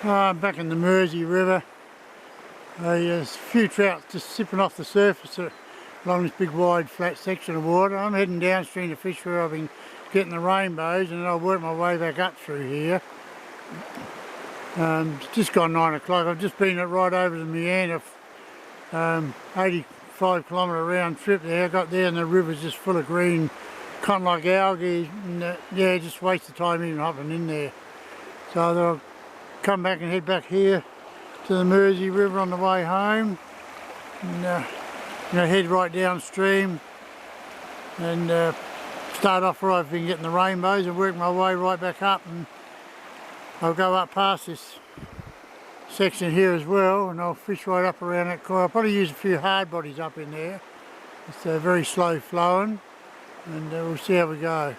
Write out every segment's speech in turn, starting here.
Back in the Mersey River. There's a few trout just sipping off the surface along this big wide flat section of water. I'm heading downstream to fish where I've been getting the rainbows, and then I'll work my way back up through here. It's just gone 9 o'clock. I've just been right over the meander, 85 kilometre round trip there. I got there and the river's just full of green, kind of like algae, and yeah, just waste of time even hopping in there. So I'll come back and head back here to the Mersey River on the way home, and head right downstream and start off where I've been getting the rainbows and work my way right back up, and I'll go up past this section here as well, and I'll fish right up around that corner. I'll probably use a few hard bodies up in there. It's very slow flowing, and we'll see how we go.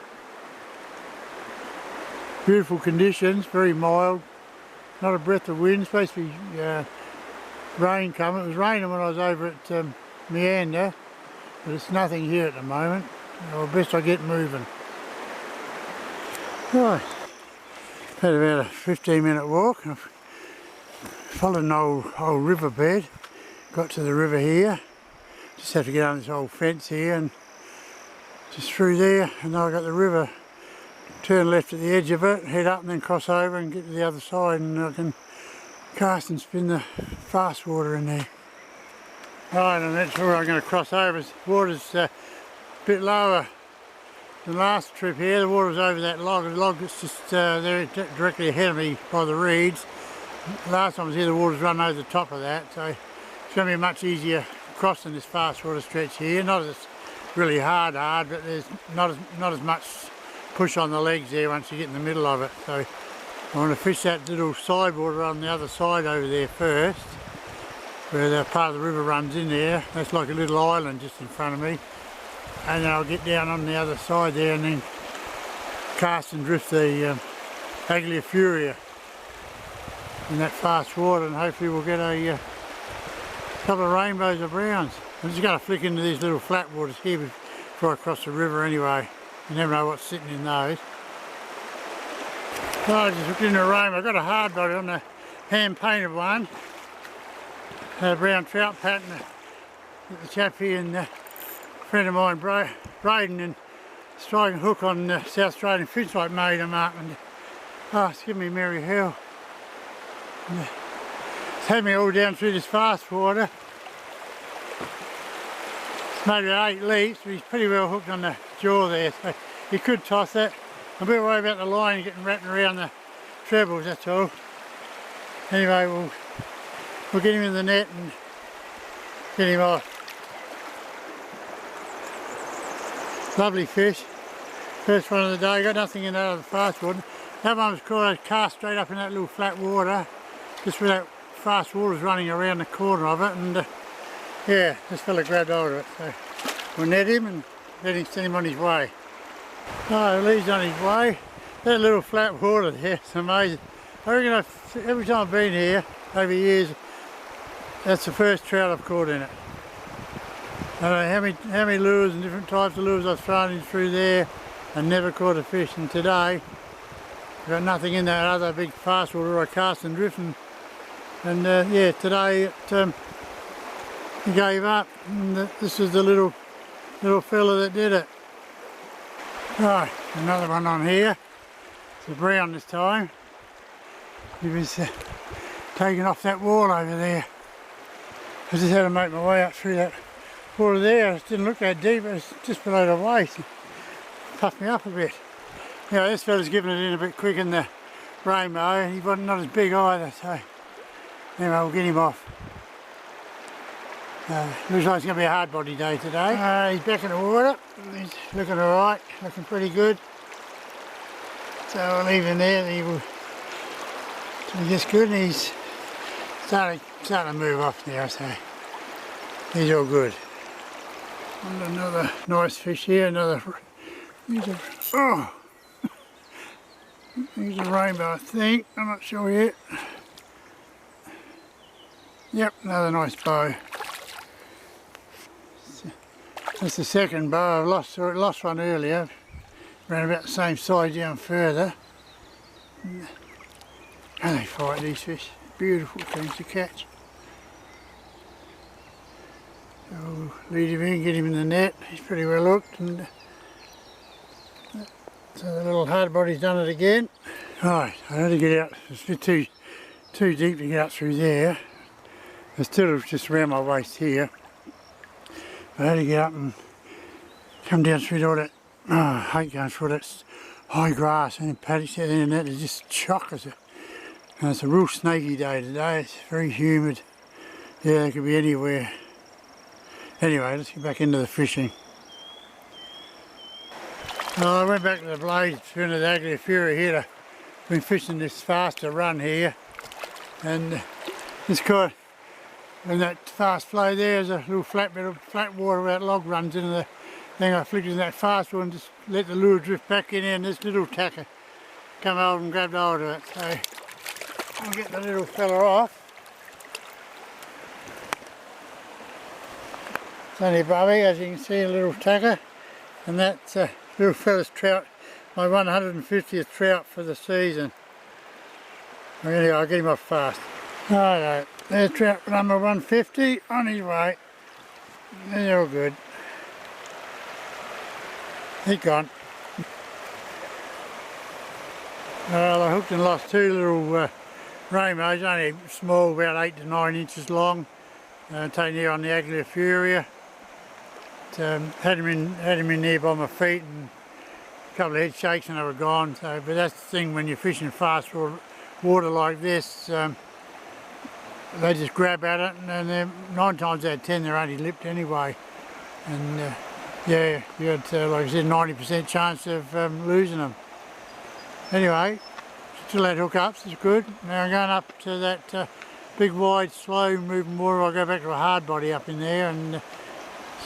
Beautiful conditions, very mild, not a breath of wind. Supposed to be rain coming. It was raining when I was over at Meander, but it's nothing here at the moment. Well, best I get moving. Right, had about a 15-minute walk. I've followed an old riverbed, got to the river here. Just have to get on this old fence here and just through there, and then I got the river. Turn left at the edge of it, head up and then cross over and get to the other side, and I can cast and spin the fast water in there. Right, and that's where I'm going to cross over. The water's a bit lower than last trip here. The water's over that log. The log that's just there directly ahead of me by the reeds. Last time I was here, the water's run over the top of that, so it's going to be much easier crossing this fast water stretch here. Not as really hard, but there's not as much push on the legs there once you get in the middle of it. So I want to fish that little side water on the other side over there first, where the part of the river runs in there. That's like a little island just in front of me, and then I'll get down on the other side there and then cast and drift the Aglia Furia in that fast water, and hopefully we'll get a couple of rainbows or browns. I'm just going to flick into these little flat waters here before I cross the river anyway. You never know what's sitting in those. So I just looked in the rainbow. I got a hard body on the hand painted one. Had a brown trout pattern that the chap here and a friend of mine, Braden, and striking hook on the South Australian Fish Light made them up, and it's given me merry hell. It's had me all down through this fast water. It's made about 8 leaps, but he's pretty well hooked on the jaw there, so you could toss it. I'm a bit worried about the line getting wrapped around the trebles, that's all. Anyway, we'll get him in the net and get him off. Lovely fish. First one of the day, got nothing in that other fast water. That one was caught, I cast straight up in that little flat water, just where that fast water's running around the corner of it, and yeah, this fella grabbed hold of it. So we'll net him and send him on his way. Oh, he's on his way. That little flat water there, it's amazing. I reckon every time I've been here over years, that's the first trout I've caught in it. I don't know how many lures and different types of lures I've thrown in through there and never caught a fish, and today I've got nothing in that other big fast water I cast and drift, and yeah, today he gave up, and this is the little fella that did it. Right, another one on here. It's a brown this time. He was taking off that wall over there. I just had to make my way up through that water there. It didn't look that deep, it was just below the waist. It puffed me up a bit. Yeah, this fella's giving it in a bit quick in the rainbow. He wasn't not as big either, so anyway, we'll get him off. Looks like it's going to be a hard body day today. He's back in the water. He's looking alright, looking pretty good. So I'll leave him there. He will be just good, and he's starting to move off now, so he's all good. And another nice fish here. Here's a rainbow, I think. I'm not sure yet. Yep, another nice bow. That's the second bow. I lost one earlier, ran about the same side down further. And they fight, these fish. Beautiful things to catch. So we'll lead him in, get him in the net. He's pretty well hooked, and so the little hard body's done it again. Right, I had to get out. It's a bit too deep to get up through there. It's still just around my waist here. I had to get up and come down through all that. Oh, I hate going through that high grass and paddocks out there, and that is just chockers. And it's a real snaky day today. It's very humid. Yeah, it could be anywhere. Anyway, let's get back into the fishing. Well, I went back to the blade through the Adrian Fury here. I've been fishing this faster run here, and it's caught in that fast flow. There's a little flat bit of flat water where that log runs into the thing. I flicked in that fast one and just let the lure drift back in there, and this little tacker come over and grabbed hold of it. So I'll get the little fella off. It's only a bubby, as you can see, a little tacker, and that's little fella's trout, my 150th trout for the season. Anyway, I'll get him off fast. Alright, there's trout number 150 on his way. They're all good. He's gone. Well, I hooked and lost two little rainbows, only small, about 8 to 9 inches long. Taken here on the Adrian Fury. Had him in there by my feet, and a couple of head shakes and they were gone. So, but that's the thing when you're fishing fast water like this, they just grab at it, and then 9 times out of 10 they're only lipped anyway. And yeah, you had like I said, 90% chance of losing them. Anyway, still had hookups, it's good. Now I'm going up to that big wide slow moving water. I'll go back to a hard body up in there and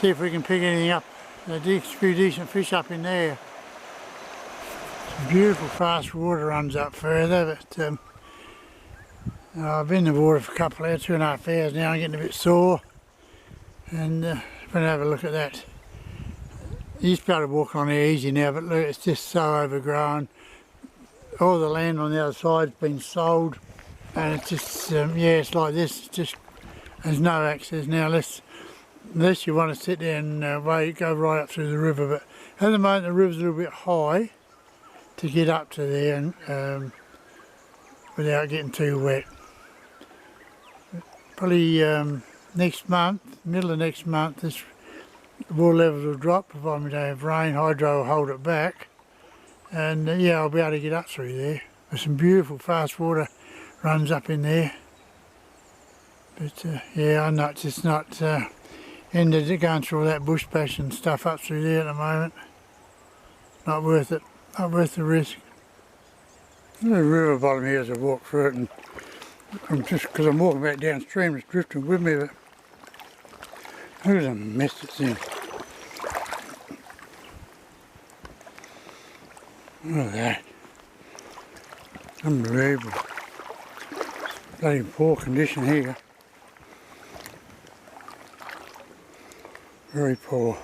see if we can pick anything up, a few decent fish up in there. Some beautiful fast water runs up further, but I've been in the water for a couple of hours, 2.5 hours now. I'm getting a bit sore, and I'm going to have a look at that. You used to be able to walk on there easy now, but look, it's just so overgrown. All the land on the other side's been sold, and it's just, yeah, it's like this. It's just, there's no access now, unless you want to sit there and go right up through the river. But at the moment the river's a little bit high to get up to there, and without getting too wet. Probably next month, middle of next month, the water levels will drop, provided we don't have rain. Hydro will hold it back, and yeah, I'll be able to get up through there. There's some beautiful fast water runs up in there. But yeah, I know it's just not ended going through all that bush bash and stuff up through there at the moment. Not worth it, not worth the risk. The river bottom here as I walk through it, and I'm just, because I'm walking back downstream, it's drifting with me, but look at the mess it's in. Look at that. Unbelievable. Bloody poor condition here. Very poor.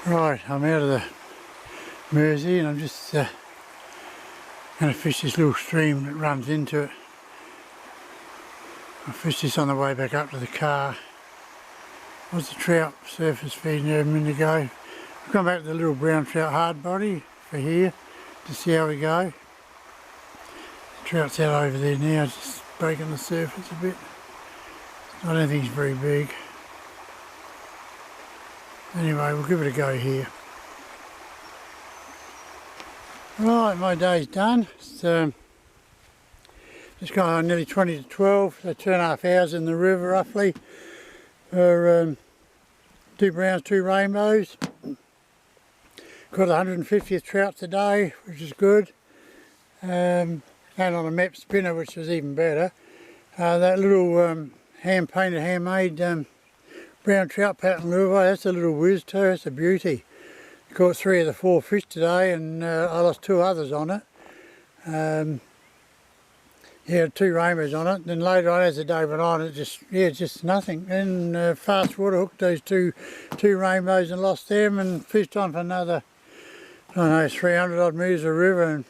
Right, I'm out of the Mersey, and I'm just going to fish this little stream that runs into it. I fished this on the way back up to the car. Was the trout surface feeding there a minute ago. I've gone back to the little brown trout hard body for here to see how we go. The trout's out over there now, just breaking the surface a bit. I don't think it's very big. Anyway, we'll give it a go here. Right, my day's done. It's just gone on nearly 20 to 12, so 2.5 hours in the river roughly for 2 browns, 2 rainbows. Caught 150th trout today, which is good. And on a map spinner, which was even better. That little hand-painted, handmade brown trout pattern lure, that's a little whiz too, it's a beauty. Caught 3 of the 4 fish today, and I lost 2 others on it. Yeah, 2 rainbows on it. Then later on, as the day went on, it just nothing. Then fast water hooked those two rainbows and lost them, and fished on for another, I don't know, 300 odd metres of river, and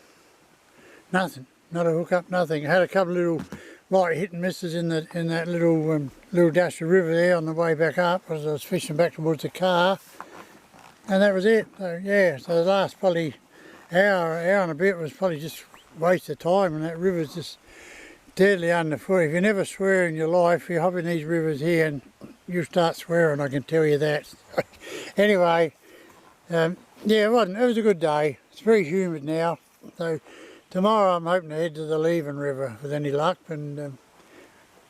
Nothing, not a hook up, nothing. I had a couple of little light hit and misses in that little dash of river there on the way back up as I was fishing back towards the car, and that was it. So yeah, so the last probably hour and a bit was probably just waste of time, and that river's just deadly underfoot. If you never swear in your life, you hop in these rivers here and you start swearing, I can tell you that. Anyway, yeah, it was a good day. It's very humid now, so tomorrow I'm hoping to head to the Leven River with any luck, and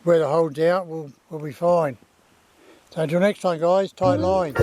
weather holds out, we'll be fine. So until next time guys, tight lines.